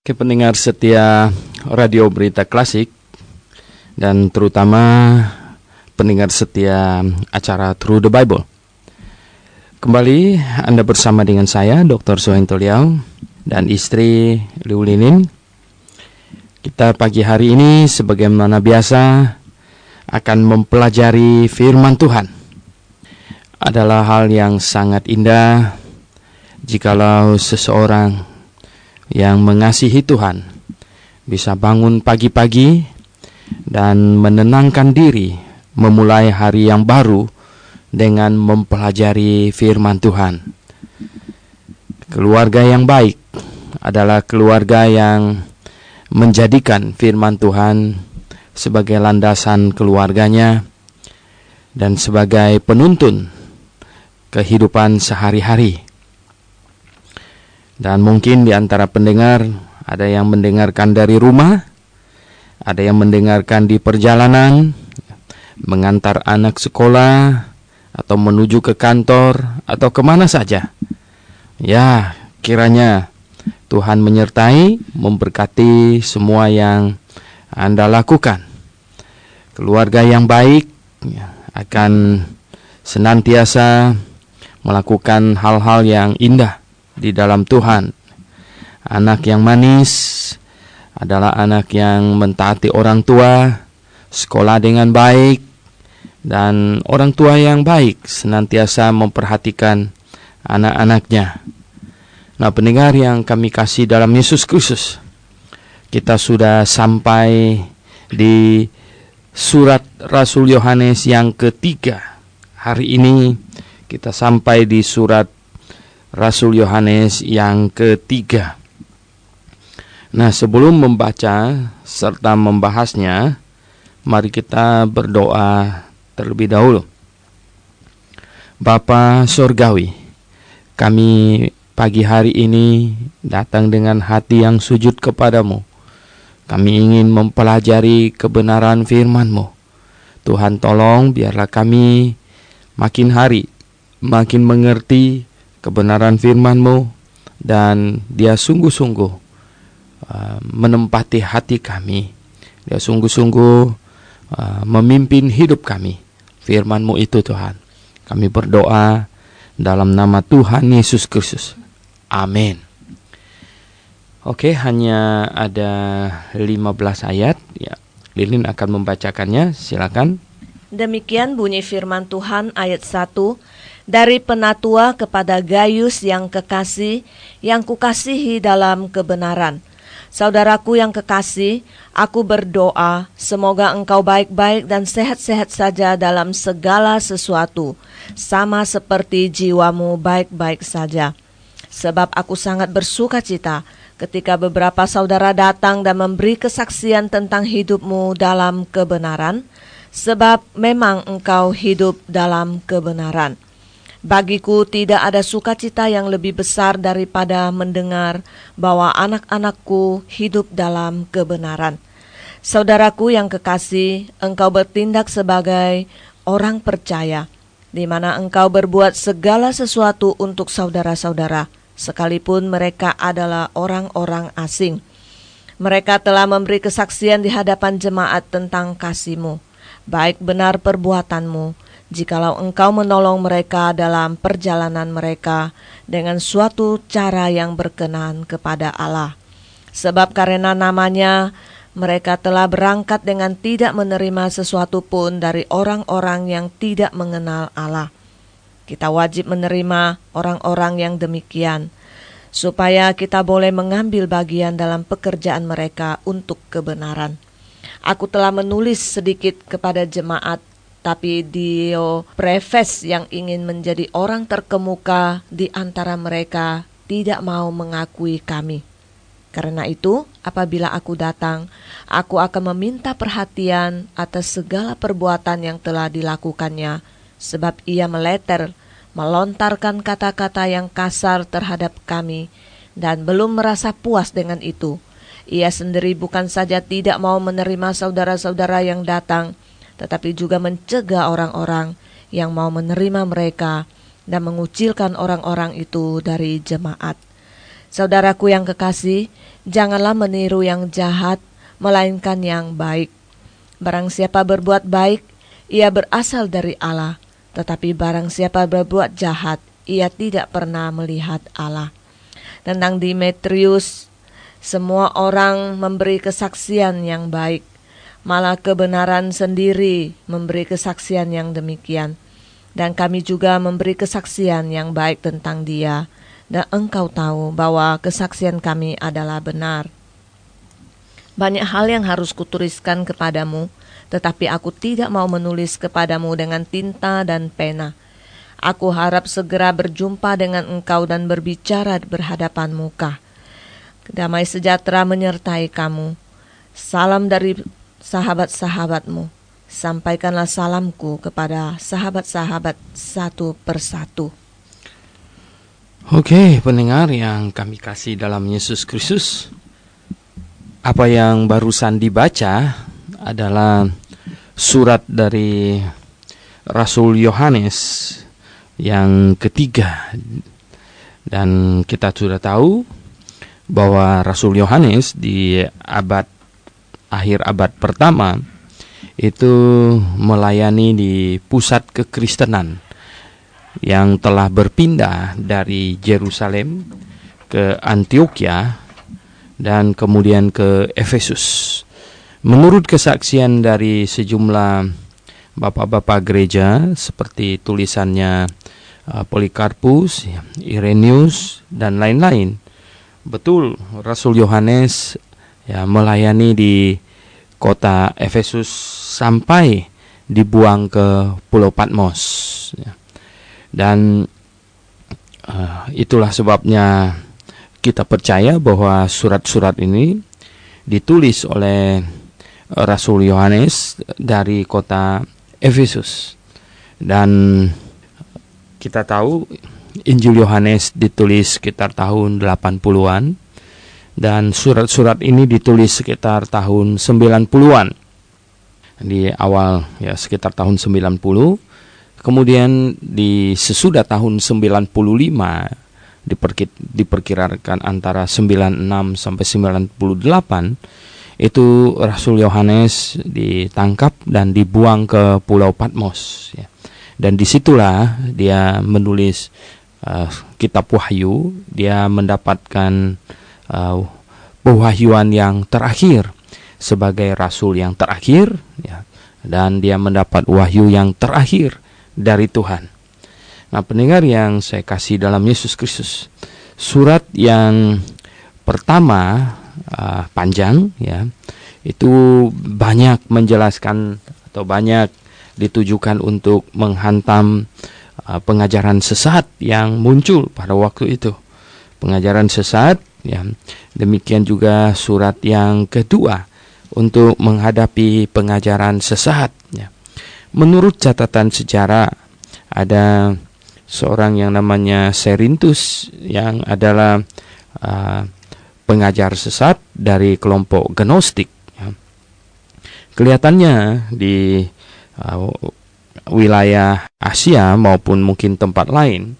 Oke, pendengar setia Radio Berita Klasik dan terutama pendengar setia acara Through the Bible. Kembali Anda bersama dengan saya Dr. Sohento Liao dan istri Liu Linin. Kita pagi hari ini sebagaimana biasa akan mempelajari firman Tuhan. Adalah hal yang sangat indah jikalau seseorang yang mengasihi Tuhan bisa bangun pagi-pagi dan menenangkan diri memulai hari yang baru dengan mempelajari firman Tuhan. Keluarga yang baik adalah keluarga yang menjadikan firman Tuhan sebagai landasan keluarganya dan sebagai penuntun kehidupan sehari-hari. Dan mungkin di antara pendengar ada yang mendengarkan dari rumah, ada yang mendengarkan di perjalanan, mengantar anak sekolah, atau menuju ke kantor, atau kemana saja. Ya, kiranya Tuhan menyertai, memberkati semua yang Anda lakukan. Keluarga yang baik akan senantiasa melakukan hal-hal yang indah di dalam Tuhan. Anak yang manis adalah anak yang mentaati orang tua, sekolah dengan baik, dan orang tua yang baik senantiasa memperhatikan anak-anaknya. Nah, pendengar yang kami kasih dalam Yesus Kristus, kita sudah sampai di surat Rasul Yohanes yang ketiga. Hari ini kita sampai di surat Rasul Yohanes yang ketiga. Nah, sebelum membaca serta membahasnya, mari kita berdoa terlebih dahulu. Bapa Surgawi, kami pagi hari ini datang dengan hati yang sujud kepadamu. Kami ingin mempelajari kebenaran firman-Mu. Tuhan tolong biarlah kami makin hari makin mengerti kebenaran firman-Mu, dan dia sungguh-sungguh menempati hati kami. Dia sungguh-sungguh memimpin hidup kami. Firman-Mu itu Tuhan. Kami berdoa dalam nama Tuhan Yesus Kristus. Amin. Oke, hanya ada 15 ayat. Ya, Lilin akan membacakannya. Silakan. Demikian bunyi firman Tuhan ayat 1. Dari penatua kepada Gaius yang kekasih, yang kukasihi dalam kebenaran. Saudaraku yang kekasih, aku berdoa, semoga engkau baik-baik dan sehat-sehat saja dalam segala sesuatu, sama seperti jiwamu baik-baik saja. Sebab aku sangat bersuka cita ketika beberapa saudara datang dan memberi kesaksian tentang hidupmu dalam kebenaran, sebab memang engkau hidup dalam kebenaran. Bagiku tidak ada sukacita yang lebih besar daripada mendengar bahwa anak-anakku hidup dalam kebenaran. Saudaraku yang kekasih, engkau bertindak sebagai orang percaya, di mana engkau berbuat segala sesuatu untuk saudara-saudara, sekalipun mereka adalah orang-orang asing. Mereka telah memberi kesaksian di hadapan jemaat tentang kasih-Mu. Baik benar perbuatanmu, jikalau engkau menolong mereka dalam perjalanan mereka dengan suatu cara yang berkenan kepada Allah. Sebab karena namanya, mereka telah berangkat dengan tidak menerima sesuatu pun dari orang-orang yang tidak mengenal Allah. Kita wajib menerima orang-orang yang demikian, supaya kita boleh mengambil bagian dalam pekerjaan mereka untuk kebenaran. Aku telah menulis sedikit kepada jemaat, tapi Diotrefes yang ingin menjadi orang terkemuka di antara mereka tidak mau mengakui kami. Karena itu, apabila aku datang, aku akan meminta perhatian atas segala perbuatan yang telah dilakukannya, sebab ia melontarkan kata-kata yang kasar terhadap kami, dan belum merasa puas dengan itu. Ia sendiri bukan saja tidak mau menerima saudara-saudara yang datang, tetapi juga mencegah orang-orang yang mau menerima mereka dan mengucilkan orang-orang itu dari jemaat. Saudaraku yang kekasih, janganlah meniru yang jahat, melainkan yang baik. Barang siapa berbuat baik, ia berasal dari Allah. Tetapi barang siapa berbuat jahat, ia tidak pernah melihat Allah. Tentang Demetrius, semua orang memberi kesaksian yang baik. Malah kebenaran sendiri memberi kesaksian yang demikian. Dan kami juga memberi kesaksian yang baik tentang dia. Dan engkau tahu bahwa kesaksian kami adalah benar. Banyak hal yang harus kutuliskan kepadamu, tetapi aku tidak mau menulis kepadamu dengan tinta dan pena. Aku harap segera berjumpa dengan engkau dan berbicara berhadapan muka. Damai sejahtera menyertai kamu. Salam dari sahabat-sahabatmu. Sampaikanlah salamku kepada sahabat-sahabat satu persatu. Oke, pendengar yang kami kasih dalam Yesus Kristus, apa yang barusan dibaca adalah surat dari Rasul Yohanes yang ketiga. Dan kita sudah tahu bahwa Rasul Yohanes di akhir abad pertama itu melayani di pusat kekristenan yang telah berpindah dari Yerusalem ke Antioquia dan kemudian ke Efesus. Menurut kesaksian dari sejumlah bapak-bapak gereja seperti tulisannya Polikarpus, Irenaeus dan lain-lain, betul Rasul Yohanes melayani di kota Efesus sampai dibuang ke Pulau Patmos. Dan itulah sebabnya kita percaya bahwa surat-surat ini ditulis oleh Rasul Yohanes dari kota Efesus. Dan kita tahu Injil Yohanes ditulis sekitar tahun 80-an dan surat-surat ini ditulis sekitar tahun 90-an. Di awal sekitar tahun 90. Kemudian di sesudah tahun 95 diperkirakan antara 96 sampai 98 itu Rasul Yohanes ditangkap dan dibuang ke Pulau Patmos. Dan disitulah dia menulis kitab Wahyu. Dia mendapatkan pewahyuan yang terakhir sebagai rasul yang terakhir, dan dia mendapat wahyu yang terakhir dari Tuhan. Nah, pendengar yang saya kasih dalam Yesus Kristus, surat yang pertama panjang itu banyak menjelaskan atau banyak ditujukan untuk menghantam pengajaran sesat yang muncul pada waktu itu. Pengajaran sesat, demikian juga surat yang kedua untuk menghadapi pengajaran sesat. Menurut catatan sejarah, ada seorang yang namanya Serintus yang adalah pengajar sesat dari kelompok Gnostik. Kelihatannya di wilayah Asia maupun mungkin tempat lain,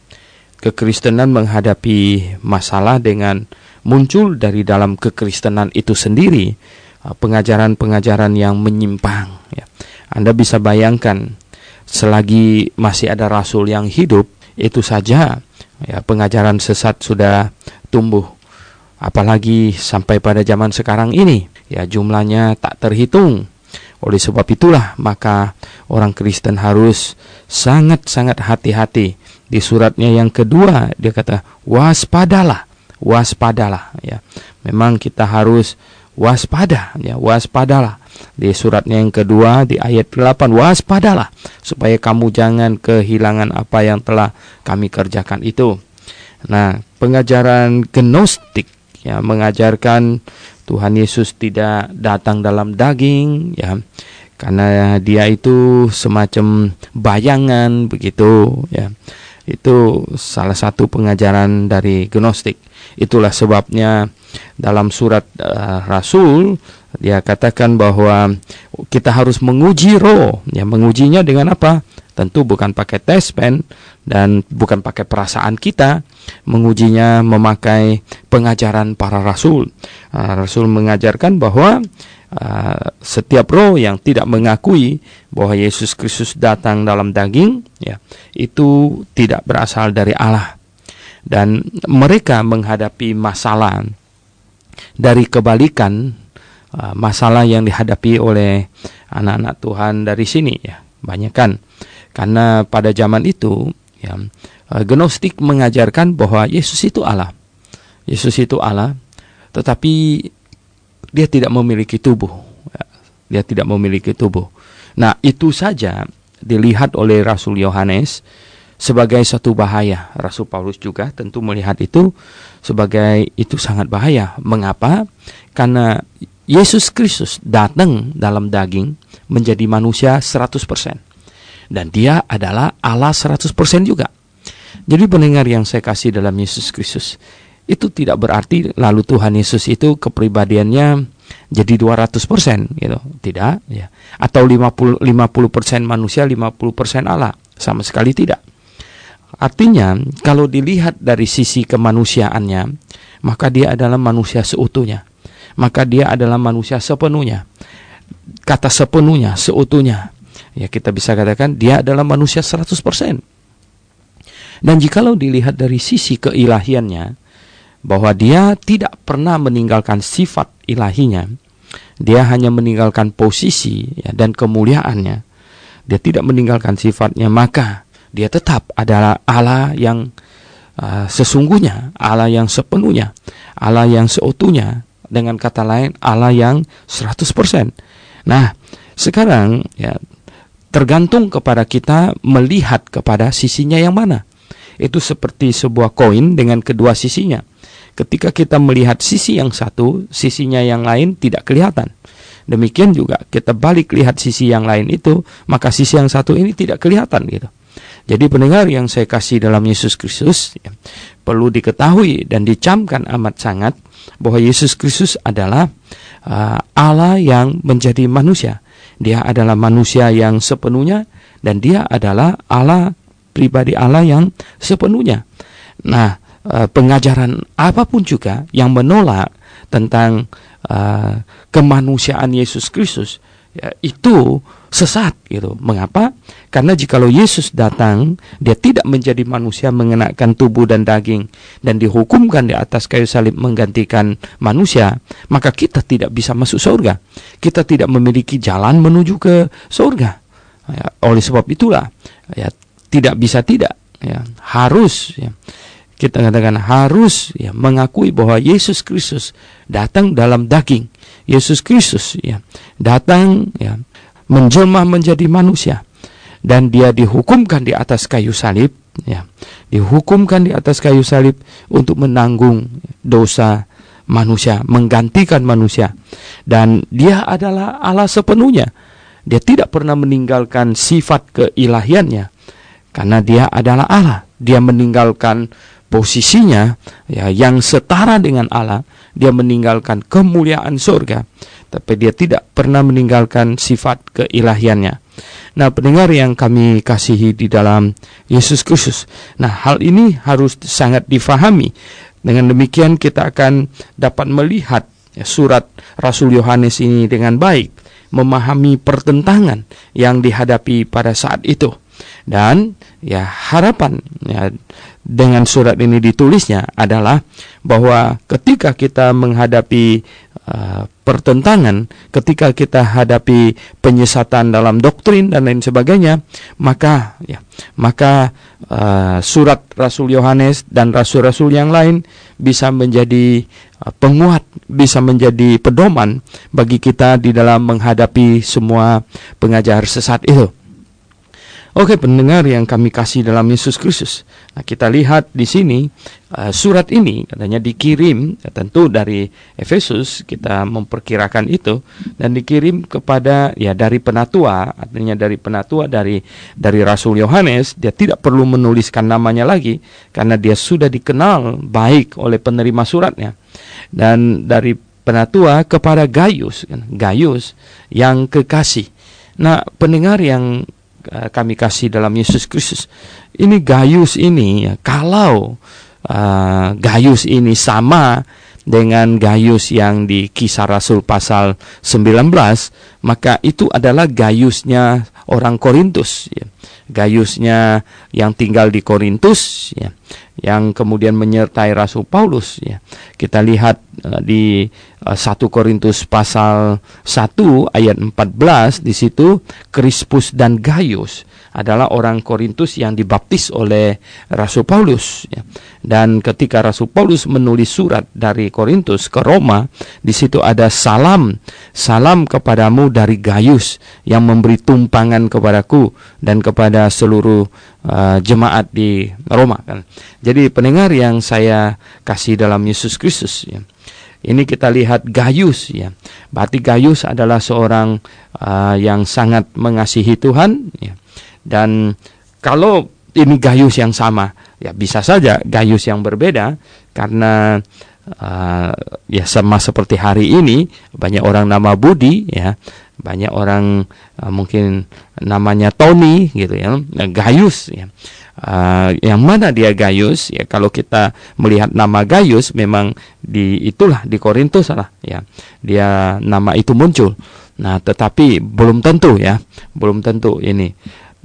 kekristenan menghadapi masalah dengan muncul dari dalam kekristenan itu sendiri pengajaran-pengajaran yang menyimpang. Anda bisa bayangkan, selagi masih ada rasul yang hidup, itu saja pengajaran sesat sudah tumbuh. Apalagi sampai pada zaman sekarang ini, jumlahnya tak terhitung. Oleh sebab itulah maka orang Kristen harus sangat-sangat hati-hati. Di suratnya yang kedua dia kata waspadalah. Memang kita harus waspada, waspadalah. Di suratnya yang kedua di ayat 8, waspadalah supaya kamu jangan kehilangan apa yang telah kami kerjakan itu. Nah, pengajaran Gnostik mengajarkan Tuhan Yesus tidak datang dalam daging, karena dia itu semacam bayangan begitu, Itu salah satu pengajaran dari Gnostik. Itulah sebabnya dalam surat Rasul dia katakan bahwa kita harus menguji roh. Mengujinya dengan apa? Tentu bukan pakai tes pen, dan bukan pakai perasaan kita, mengujinya memakai pengajaran para rasul. Rasul mengajarkan bahwa setiap roh yang tidak mengakui bahwa Yesus Kristus datang dalam daging, ya, itu tidak berasal dari Allah. Dan mereka menghadapi masalah dari kebalikan masalah yang dihadapi oleh anak-anak Tuhan dari sini, ya, banyak kan. Karena pada zaman itu, ya, Gnostik mengajarkan bahwa Yesus itu Allah. Yesus itu Allah, tetapi dia tidak memiliki tubuh. Dia tidak memiliki tubuh. Nah, itu saja dilihat oleh Rasul Yohanes sebagai satu bahaya. Rasul Paulus juga tentu melihat itu sebagai itu sangat bahaya. Mengapa? Karena Yesus Kristus datang dalam daging menjadi manusia 100%. Dan dia adalah Allah 100% juga. Jadi pendengar yang saya kasih dalam Yesus Kristus, itu tidak berarti lalu Tuhan Yesus itu kepribadiannya jadi 200% gitu. Tidak, ya. Atau 50% manusia, 50% Allah. Sama sekali tidak. Artinya, kalau dilihat dari sisi kemanusiaannya, maka dia adalah manusia seutuhnya. Maka dia adalah manusia sepenuhnya. Kata sepenuhnya, seutuhnya, ya, kita bisa katakan dia adalah manusia 100%. Dan jikalau dilihat dari sisi keilahiannya, bahwa dia tidak pernah meninggalkan sifat ilahinya, dia hanya meninggalkan posisi, ya, dan kemuliaannya. Dia tidak meninggalkan sifatnya, maka dia tetap adalah Allah yang sesungguhnya, Allah yang sepenuhnya, Allah yang seutuhnya. Dengan kata lain, Allah yang 100%. Nah, sekarang, ya, tergantung kepada kita melihat kepada sisinya yang mana. Itu seperti sebuah koin dengan kedua sisinya. Ketika kita melihat sisi yang satu, sisinya yang lain tidak kelihatan. Demikian juga kita balik lihat sisi yang lain itu, maka sisi yang satu ini tidak kelihatan gitu. Jadi pendengar yang saya kasih dalam Yesus Kristus, ya, perlu diketahui dan dicamkan amat sangat bahwa Yesus Kristus adalah Allah yang menjadi manusia. Dia adalah manusia yang sepenuhnya, dan dia adalah Allah, pribadi Allah yang sepenuhnya. Nah, pengajaran apapun juga yang menolak tentang kemanusiaan Yesus Kristus, ya, itu sesat gitu. Mengapa? Karena jikalau Yesus datang, dia tidak menjadi manusia mengenakan tubuh dan daging dan dihukumkan di atas kayu salib menggantikan manusia, maka kita tidak bisa masuk surga. Kita tidak memiliki jalan menuju ke surga. Ya, oleh sebab itulah, ya, tidak bisa tidak, ya, harus, ya, kita katakan harus, ya, mengakui bahwa Yesus Kristus datang dalam daging. Yesus Kristus, ya, datang, ya, menjelma menjadi manusia, dan dia dihukumkan di atas kayu salib, ya, dihukumkan di atas kayu salib untuk menanggung dosa manusia, menggantikan manusia, dan dia adalah Allah sepenuhnya. Dia tidak pernah meninggalkan sifat keilahiannya, karena dia adalah Allah. Dia meninggalkan posisinya, ya, yang setara dengan Allah. Dia meninggalkan kemuliaan surga, tapi dia tidak pernah meninggalkan sifat keilahiannya. Nah, pendengar yang kami kasihi di dalam Yesus Kristus, nah, hal ini harus sangat difahami. Dengan demikian kita akan dapat melihat, ya, surat Rasul Yohanes ini dengan baik, memahami pertentangan yang dihadapi pada saat itu. Dan, ya, harapan, ya, dengan surat ini ditulisnya adalah bahwa ketika kita menghadapi pertentangan, ketika kita hadapi penyesatan dalam doktrin dan lain sebagainya, maka, ya, surat Rasul Yohanes dan rasul-rasul yang lain bisa menjadi penguat, bisa menjadi pedoman bagi kita di dalam menghadapi semua pengajar sesat itu. Oke, pendengar yang kami kasih dalam Yesus Kristus. Nah, kita lihat di sini surat ini katanya dikirim, ya, tentu dari Efesus, kita memperkirakan itu, dan dikirim kepada, ya, dari penatua, artinya dari penatua dari Rasul Yohanes. Dia tidak perlu menuliskan namanya lagi karena dia sudah dikenal baik oleh penerima suratnya. Dan dari penatua kepada Gaius yang kekasih. Nah, pendengar yang kami kasih dalam Yesus Kristus, ini Gaius ini, kalau Gaius ini sama dengan Gaius yang di Kisah Rasul pasal 19, maka itu adalah Gaiusnya orang Korintus, ya. Gaiusnya yang tinggal di Korintus, ya, yang kemudian menyertai Rasul Paulus, ya. Kita lihat di 1 Korintus pasal 1 ayat 14, di situ Krispus dan Gaius adalah orang Korintus yang dibaptis oleh Rasul Paulus, ya. Dan ketika Rasul Paulus menulis surat dari Korintus ke Roma, di situ ada salam kepadamu dari Gaius yang memberi tumpangan kepadaku dan kepada seluruh jemaat di Roma, kan. Jadi pendengar yang saya kasih dalam Yesus Kristus, ya. Ini kita lihat Gaius, ya. Berarti Gaius adalah seorang yang sangat mengasihi Tuhan, ya. Dan kalau ini Gaius yang sama, ya bisa saja Gaius yang berbeda, karena ya sama seperti hari ini banyak orang nama Budi, ya, banyak orang mungkin namanya Tony gitu, ya, Gaius, ya. Yang mana dia Gaius, ya? Kalau kita melihat nama Gaius, memang di Korintus lah, ya, dia nama itu muncul. Nah, tetapi belum tentu, ya, belum tentu ini.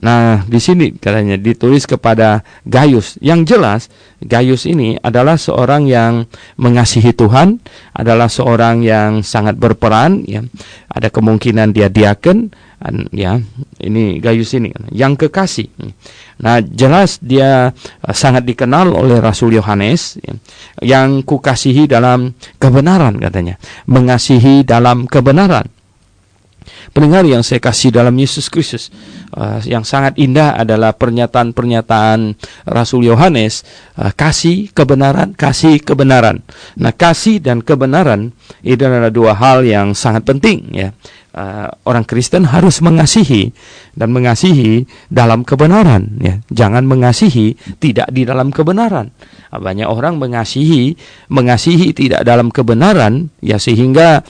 Nah, di sini katanya ditulis kepada Gaius. Yang jelas, Gaius ini adalah seorang yang mengasihi Tuhan, adalah seorang yang sangat berperan, ya. Ada kemungkinan dia diaken, ya. Ini Gaius ini yang kekasih. Nah, jelas dia sangat dikenal oleh Rasul Yohanes, ya, yang kukasihi dalam kebenaran, katanya. Mengasihi dalam kebenaran. Pendengar yang saya kasih dalam Yesus Kristus, yang sangat indah adalah pernyataan-pernyataan Rasul Yohanes, kasih kebenaran, kasih kebenaran. Nah, kasih dan kebenaran itu adalah dua hal yang sangat penting, ya. Orang Kristen harus mengasihi dan mengasihi dalam kebenaran, ya. Jangan mengasihi tidak di dalam kebenaran. Banyak orang mengasihi tidak dalam kebenaran, ya, sehingga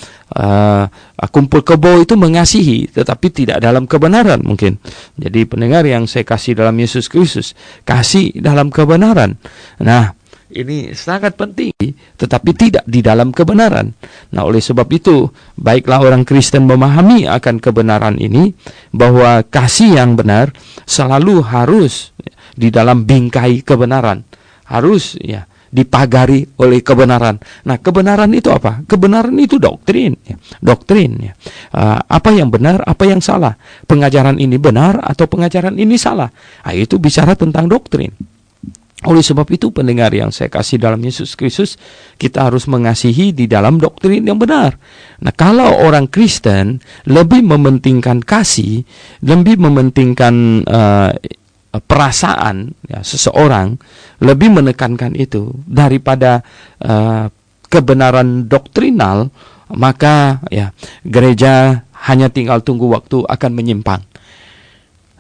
kumpul kebo itu mengasihi tetapi tidak dalam kebenaran mungkin. Jadi pendengar yang saya kasih dalam Yesus Kristus, kasih dalam kebenaran. Nah, ini sangat penting, tetapi tidak di dalam kebenaran. Nah, oleh sebab itu, baiklah orang Kristen memahami akan kebenaran ini, bahwa kasih yang benar selalu harus di dalam bingkai kebenaran. Harus, ya, dipagari oleh kebenaran. Nah, kebenaran itu apa? Kebenaran itu doktrin, ya. Doktrin, ya. Apa yang benar, apa yang salah? Pengajaran ini benar atau pengajaran ini salah? Nah, itu bicara tentang doktrin. Oleh sebab itu, pendengar yang saya kasih dalam Yesus Kristus, kita harus mengasihi di dalam doktrin yang benar. Nah, kalau orang Kristen lebih mementingkan kasih, lebih mementingkan perasaan, ya, seseorang, lebih menekankan itu daripada kebenaran doktrinal, maka, ya, gereja hanya tinggal tunggu waktu akan menyimpang.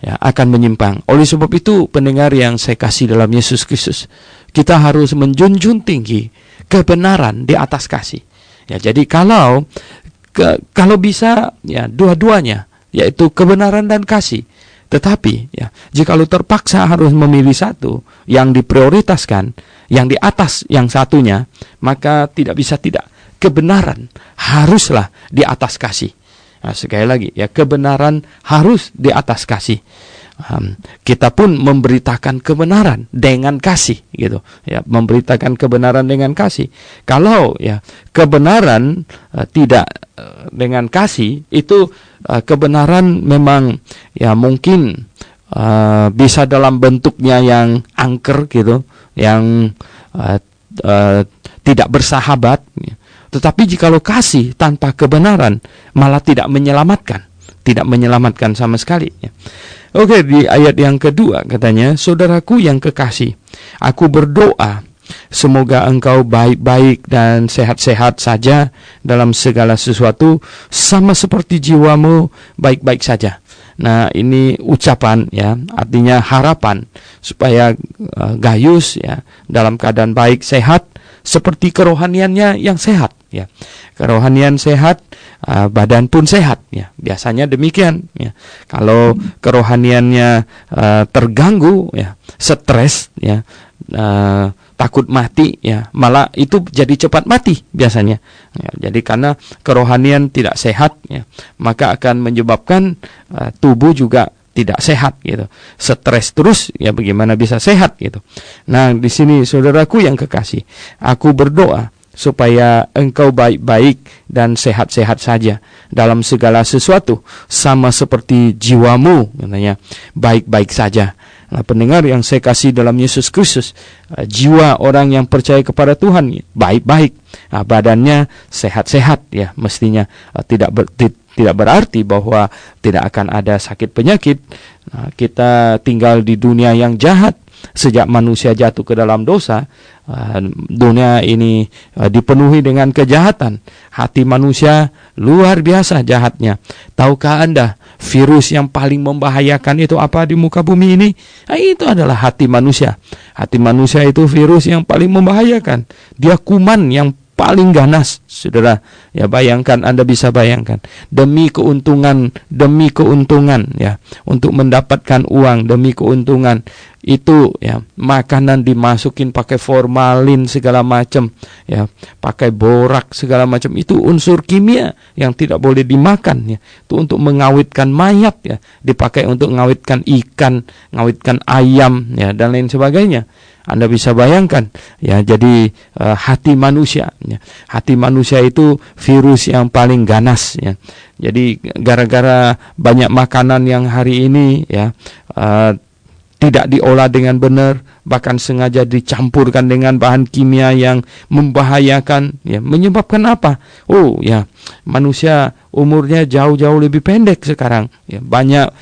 Ya, akan menyimpang. Oleh sebab itu, pendengar yang saya kasih dalam Yesus Kristus, kita harus menjunjung tinggi kebenaran di atas kasih. Ya, jadi kalau bisa, ya, dua-duanya, yaitu kebenaran dan kasih. Tetapi, ya, jika lu terpaksa harus memilih satu yang diprioritaskan, yang di atas yang satunya, maka tidak bisa tidak. Kebenaran haruslah di atas kasih. Nah, sekali lagi, ya, kebenaran harus di atas kasih. Kita pun memberitakan kebenaran dengan kasih, gitu, ya, memberitakan kebenaran dengan kasih. Kalau, ya, kebenaran tidak dengan kasih, itu kebenaran memang, ya, mungkin bisa dalam bentuknya yang angker, gitu, yang tidak bersahabat, ya. Tetapi jikalau kasih tanpa kebenaran malah tidak menyelamatkan sama sekali, ya. Oke, di ayat yang kedua katanya, saudaraku yang kekasih, aku berdoa semoga engkau baik-baik dan sehat-sehat saja dalam segala sesuatu, sama seperti jiwamu baik-baik saja. Nah, ini ucapan, ya, artinya harapan supaya Gaius, ya, dalam keadaan baik, sehat, seperti kerohaniannya yang sehat, ya. Kerohanian sehat, badan pun sehat, ya. Biasanya demikian, ya. Kalau kerohaniannya terganggu, ya, stres, ya, takut mati, ya, malah itu jadi cepat mati biasanya, ya. Jadi karena kerohanian tidak sehat, ya, maka akan menyebabkan tubuh juga tidak sehat, gitu. Stres terus, ya, bagaimana bisa sehat, gitu. Nah, di sini saudaraku yang kekasih, aku berdoa supaya engkau baik-baik dan sehat-sehat saja dalam segala sesuatu, sama seperti jiwamu, katanya, baik-baik saja. Nah, pendengar yang saya kasih dalam Yesus Kristus, jiwa orang yang percaya kepada Tuhan baik-baik, badannya sehat-sehat, ya, mestinya. Tidak berarti bahwa tidak akan ada sakit penyakit. Kita tinggal di dunia yang jahat. Sejak manusia jatuh ke dalam dosa, dunia ini dipenuhi dengan kejahatan. Hati manusia luar biasa jahatnya. Tahukah Anda virus yang paling membahayakan itu apa di muka bumi ini? Itu adalah hati manusia. Hati manusia itu virus yang paling membahayakan. Dia kuman yang paling ganas, saudara. Ya, bayangkan, Anda bisa bayangkan, demi keuntungan, ya, untuk mendapatkan uang, demi keuntungan itu, ya, makanan dimasukin pakai formalin segala macam, ya, pakai borak segala macam. Itu unsur kimia yang tidak boleh dimakan, ya. Itu untuk mengawetkan mayat, ya, dipakai untuk mengawetkan ikan, mengawetkan ayam, ya, dan lain sebagainya. Anda bisa bayangkan, ya. Jadi hati manusia, ya. Hati manusia itu virus yang paling ganas, ya. Jadi gara-gara banyak makanan yang hari ini, ya, tidak diolah dengan benar, bahkan sengaja dicampurkan dengan bahan kimia yang membahayakan, ya, menyebabkan apa? Oh, ya, manusia umurnya jauh-jauh lebih pendek sekarang, ya. Banyak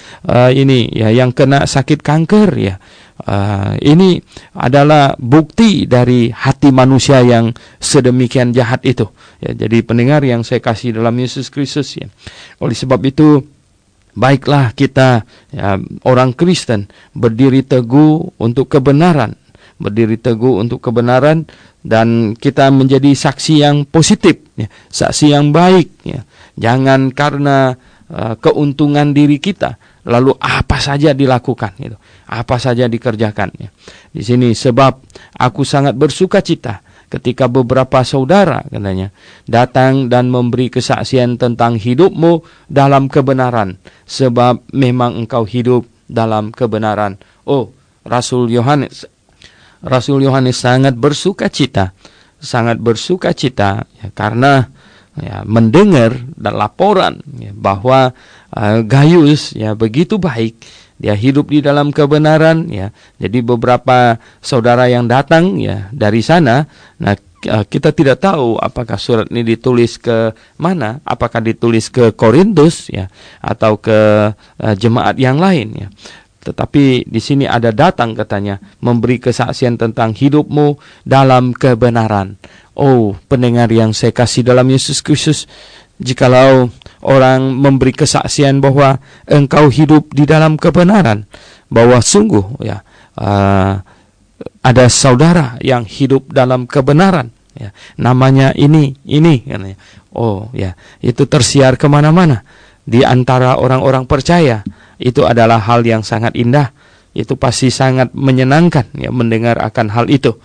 ini, ya, yang kena sakit kanker, ya. Ini adalah bukti dari hati manusia yang sedemikian jahat itu, ya. Jadi pendengar yang saya kasih dalam Yesus Kristus, ya, oleh sebab itu, baiklah kita, ya, orang Kristen, berdiri teguh untuk kebenaran, dan kita menjadi saksi yang positif, ya, saksi yang baik, ya. Jangan karena keuntungan diri kita lalu apa saja dilakukan, gitu, apa saja dikerjakan, ya. Di sini, sebab aku sangat bersuka cita ketika beberapa saudara, katanya, datang dan memberi kesaksian tentang hidupmu dalam kebenaran, sebab memang engkau hidup dalam kebenaran. Oh, Rasul Yohanes sangat bersuka cita, ya, karena, ya, mendengar dan laporan, ya, bahwa Gaius, ya, begitu baik, dia hidup di dalam kebenaran, ya. Jadi beberapa saudara yang datang, ya, dari sana. Nah, kita tidak tahu apakah surat ini ditulis ke mana, apakah ditulis ke Korintus, ya, atau ke jemaat yang lain, ya. Tetapi di sini ada datang, katanya, memberi kesaksian tentang hidupmu dalam kebenaran. Oh, pendengar yang saya kasih dalam Yesus Kristus, jikalau orang memberi kesaksian bahwa engkau hidup di dalam kebenaran, bahwa sungguh, ya, ada saudara yang hidup dalam kebenaran, ya, namanya ini, katanya. Oh, ya, itu tersiar kemana-mana di antara orang-orang percaya. Itu adalah hal yang sangat indah. Itu pasti sangat menyenangkan, ya, mendengar akan hal itu.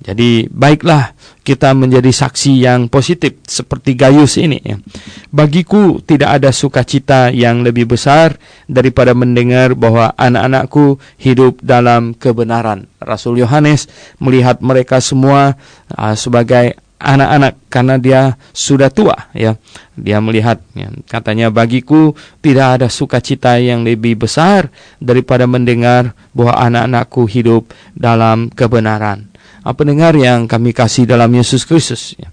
Jadi baiklah kita menjadi saksi yang positif seperti Gaius ini, ya. Bagiku tidak ada sukacita yang lebih besar daripada mendengar bahwa anak-anakku hidup dalam kebenaran. Rasul Yohanes melihat mereka semua sebagai anak-anak karena dia sudah tua, ya. Dia melihat, ya, katanya, bagiku tidak ada sukacita yang lebih besar daripada mendengar bahwa anak-anakku hidup dalam kebenaran. Pendengar yang kami kasih dalam Yesus Kristus, ya,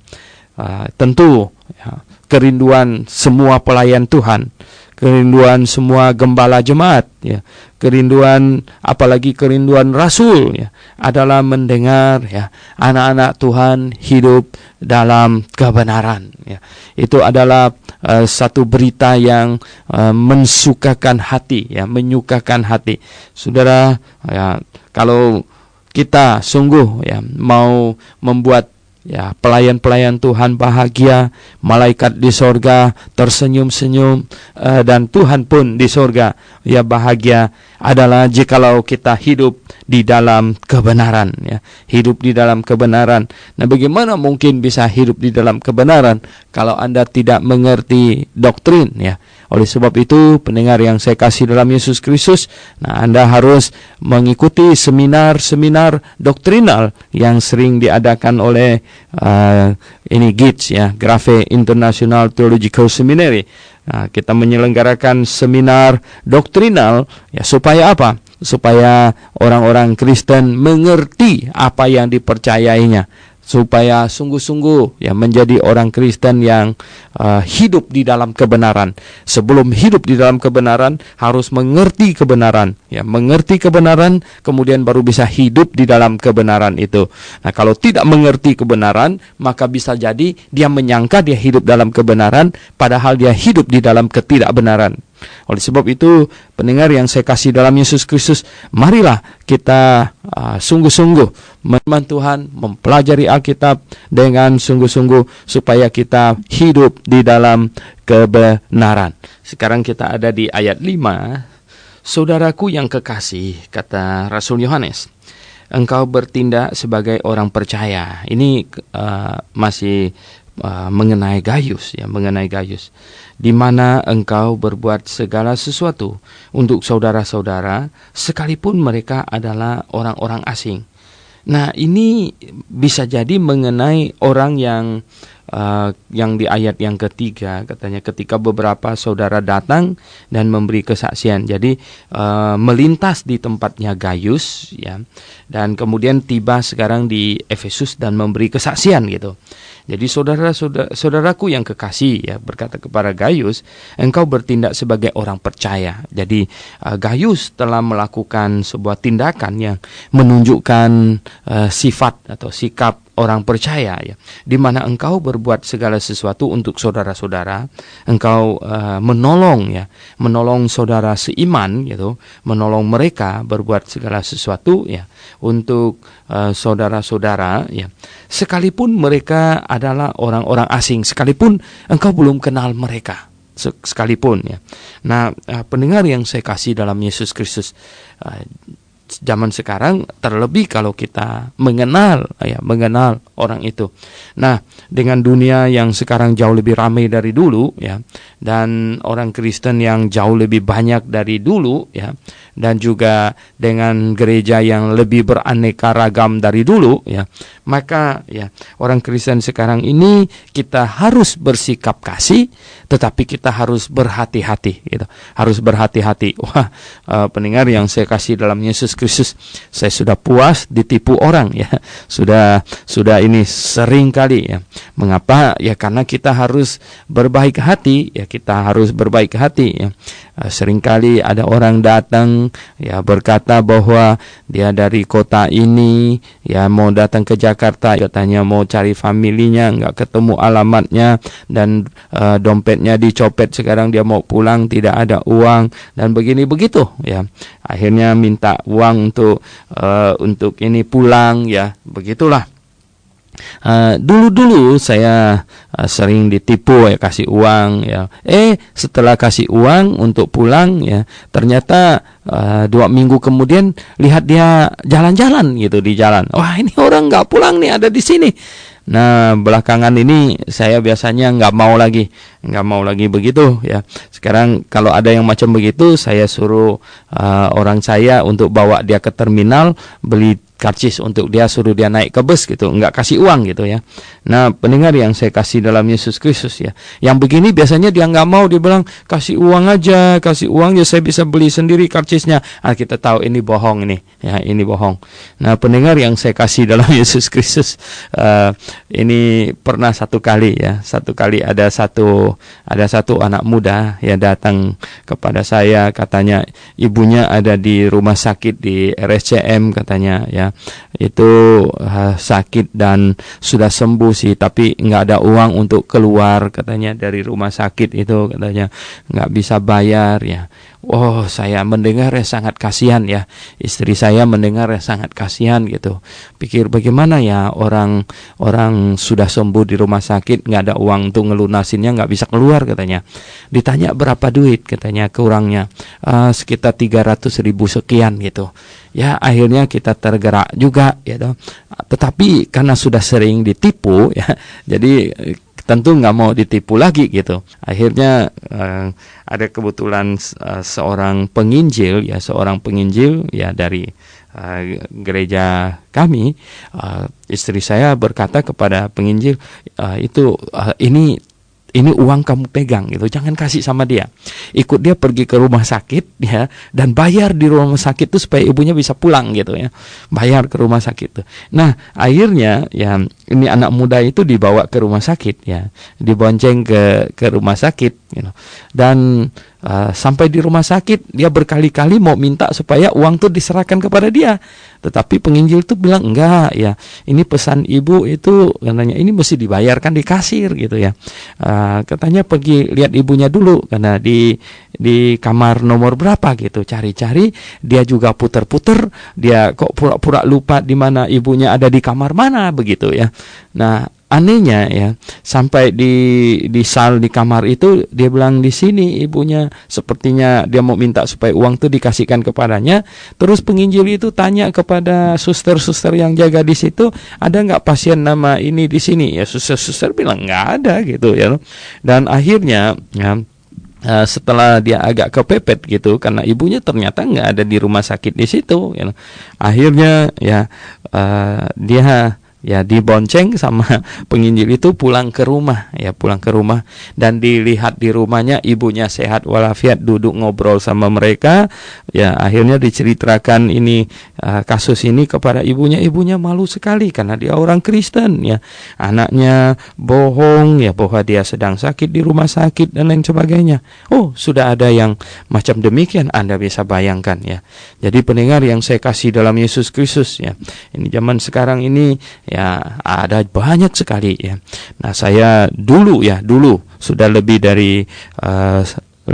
tentu, ya, kerinduan semua pelayan Tuhan, kerinduan semua gembala jemaat, ya, apalagi kerinduan Rasul, ya, adalah mendengar, ya, anak-anak Tuhan hidup dalam kebenaran, ya. Itu adalah satu berita yang mensukakan hati, ya, menyukakan hati. Saudara, ya, kalau kita sungguh, ya, mau membuat, Ya, pelayan-pelayan Tuhan bahagia, malaikat di sorga tersenyum-senyum, dan Tuhan pun di sorga ya bahagia, adalah jikalau kita hidup di dalam kebenaran, ya, hidup di dalam kebenaran. Nah, bagaimana mungkin bisa hidup di dalam kebenaran kalau Anda tidak mengerti doktrin, ya? Oleh sebab itu, pendengar yang saya kasih dalam Yesus Kristus, nah Anda harus mengikuti seminar-seminar doktrinal yang sering diadakan oleh GITS, ya, Grave International Theological Seminary. Nah, kita menyelenggarakan seminar doktrinal, ya, supaya apa? Supaya orang-orang Kristen mengerti apa yang dipercayainya, supaya sungguh-sungguh ya menjadi orang Kristen yang hidup di dalam kebenaran. Sebelum hidup di dalam kebenaran, harus mengerti kebenaran, ya, mengerti kebenaran, kemudian baru bisa hidup di dalam kebenaran itu. Nah, kalau tidak mengerti kebenaran, maka bisa jadi dia menyangka dia hidup dalam kebenaran, padahal dia hidup di dalam ketidakbenaran. Oleh sebab itu, pendengar yang saya kasih dalam Yesus Kristus, marilah kita sungguh-sungguh meneman Tuhan, mempelajari Alkitab dengan sungguh-sungguh supaya kita hidup di dalam kebenaran. Sekarang kita ada di ayat 5. Saudaraku yang kekasih, kata Rasul Yohanes, engkau bertindak sebagai orang percaya. Ini masih mengenai Gaius, ya, mengenai Gaius, di mana engkau berbuat segala sesuatu untuk saudara-saudara, sekalipun mereka adalah orang-orang asing. Nah, ini bisa jadi mengenai orang yang di ayat yang ketiga, katanya ketika beberapa saudara datang dan memberi kesaksian. Jadi melintas di tempatnya Gaius, ya, dan kemudian tiba sekarang di Efesus dan memberi kesaksian gitu. Jadi saudaraku yang kekasih, ya, berkata kepada Gaius, engkau bertindak sebagai orang percaya. Jadi Gaius telah melakukan sebuah tindakan yang menunjukkan sifat atau sikap orang percaya, ya, di mana engkau berbuat segala sesuatu untuk saudara-saudara, engkau menolong saudara seiman, gitu, menolong mereka berbuat segala sesuatu, ya, untuk saudara-saudara, ya, sekalipun mereka adalah orang-orang asing, sekalipun engkau belum kenal mereka, sekalipun, ya. Nah, pendengar yang saya kasih dalam Yesus Kristus, zaman sekarang terlebih kalau kita mengenal orang itu. Nah, dengan dunia yang sekarang jauh lebih ramai dari dulu, ya, dan orang Kristen yang jauh lebih banyak dari dulu, ya, dan juga dengan gereja yang lebih beraneka ragam dari dulu, ya, maka, ya, orang Kristen sekarang ini kita harus bersikap kasih, tetapi kita harus berhati-hati, gitu. Harus berhati-hati. Wah, pendengar yang saya kasih dalam Yesus Kristus, saya sudah puas ditipu orang, ya. Sudah ini sering kali, ya. Mengapa? Ya, karena kita harus berbaik hati, ya, kita harus berbaik hati, ya. Seringkali ada orang datang, ya, berkata bahwa dia dari kota ini, ya, mau datang ke Jakarta, katanya mau cari familinya, nggak ketemu alamatnya, dan dompetnya dicopet, sekarang dia mau pulang tidak ada uang, dan begini begitu, ya. Akhirnya minta uang untuk ini pulang, ya, begitulah. Dulu saya sering ditipu, ya, kasih uang, ya. Setelah kasih uang untuk pulang, ya, ternyata 2 minggu kemudian lihat dia jalan-jalan gitu di jalan. Wah, ini orang nggak pulang nih, ada di sini. Nah, belakangan ini saya biasanya nggak mau lagi begitu, ya. Sekarang kalau ada yang macam begitu, saya suruh orang saya untuk bawa dia ke terminal, beli karcis untuk dia, suruh dia naik ke bus gitu, nggak kasih uang gitu, ya. Nah, pendengar yang saya kasih dalam Yesus Kristus, ya, yang begini biasanya dia nggak mau, dia bilang kasih uang aja, saya bisa beli sendiri karcisnya. Kita tahu ini bohong, ini, ya, ini bohong. Nah, pendengar yang saya kasih dalam Yesus Kristus, ini pernah satu kali ada satu anak muda, ya, datang kepada saya, katanya ibunya ada di rumah sakit di RSCM, katanya, ya. ya. Itu sakit dan sudah sembuh sih, tapi nggak ada uang untuk keluar katanya dari rumah sakit itu, katanya nggak bisa bayar ya. Oh, saya mendengar ya sangat kasihan ya. Istri saya mendengar ya sangat kasihan gitu. Pikir bagaimana ya orang sudah sembuh di rumah sakit, nggak ada uang untuk ngelunasinnya, nggak bisa keluar katanya. Ditanya berapa duit, katanya kurangnya sekitar 300.000 sekian gitu. Ya akhirnya kita tergerak juga ya toh. Tetapi karena sudah sering ditipu ya, jadi tentu nggak mau ditipu lagi gitu. Akhirnya ada kebetulan seorang penginjil ya dari gereja kami, istri saya berkata kepada penginjil, ini uang kamu pegang gitu, jangan kasih sama dia. Ikut dia pergi ke rumah sakit ya, dan bayar di rumah sakit itu supaya ibunya bisa pulang gitu ya. Bayar ke rumah sakit itu. Nah, akhirnya ya ini anak muda itu dibawa ke rumah sakit ya. Dibonceng ke rumah sakit gitu. Dan sampai di rumah sakit dia berkali-kali mau minta supaya uang itu diserahkan kepada dia. Tetapi penginjil itu bilang enggak ya, ini pesan ibu itu katanya ini mesti dibayarkan di kasir gitu ya. Katanya pergi lihat ibunya dulu karena di kamar nomor berapa gitu, cari-cari, dia juga puter-puter, dia kok pura-pura lupa di mana ibunya ada di kamar mana begitu ya. Nah, anehnya ya, sampai di sal di kamar itu dia bilang di sini ibunya, sepertinya dia mau minta supaya uang itu dikasihkan kepadanya. Terus penginjil itu tanya kepada suster-suster yang jaga di situ, ada nggak pasien nama ini di sini? Ya suster-suster bilang nggak ada gitu ya. Dan akhirnya ya, setelah dia agak kepepet gitu karena ibunya ternyata nggak ada di rumah sakit di situ ya. Akhirnya ya dia ya dibonceng sama penginjil itu pulang ke rumah dan dilihat di rumahnya ibunya sehat walafiat, duduk ngobrol sama mereka ya. Akhirnya diceritakan ini kasus ini kepada ibunya malu sekali karena dia orang Kristen ya. Anaknya bohong ya bahwa dia sedang sakit di rumah sakit dan lain sebagainya. Oh, sudah ada yang macam demikian, Anda bisa bayangkan ya. Jadi pendengar yang saya kasih dalam Yesus Kristus ya, ini zaman sekarang ini ya ada banyak sekali ya. Nah, saya dulu sudah lebih dari 15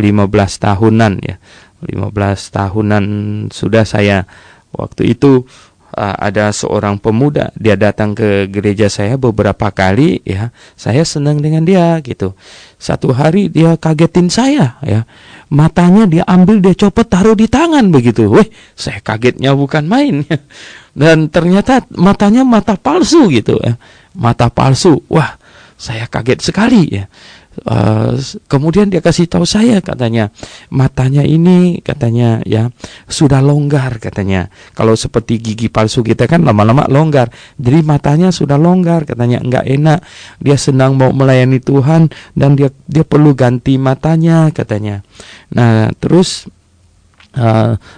tahunan ya. 15 tahunan sudah saya waktu itu ada seorang pemuda, dia datang ke gereja saya beberapa kali ya. Saya senang dengan dia gitu. Satu hari dia kagetin saya ya. Matanya dia ambil, dia copot, taruh di tangan begitu. Wih, saya kagetnya bukan main ya. Dan ternyata matanya mata palsu gitu ya. Mata palsu. Wah, saya kaget sekali ya. Kemudian dia kasih tahu saya, katanya matanya ini katanya ya sudah longgar katanya. Kalau seperti gigi palsu kita kan lama-lama longgar, jadi matanya sudah longgar katanya, enggak enak. Dia senang mau melayani Tuhan dan dia perlu ganti matanya katanya. Nah, terus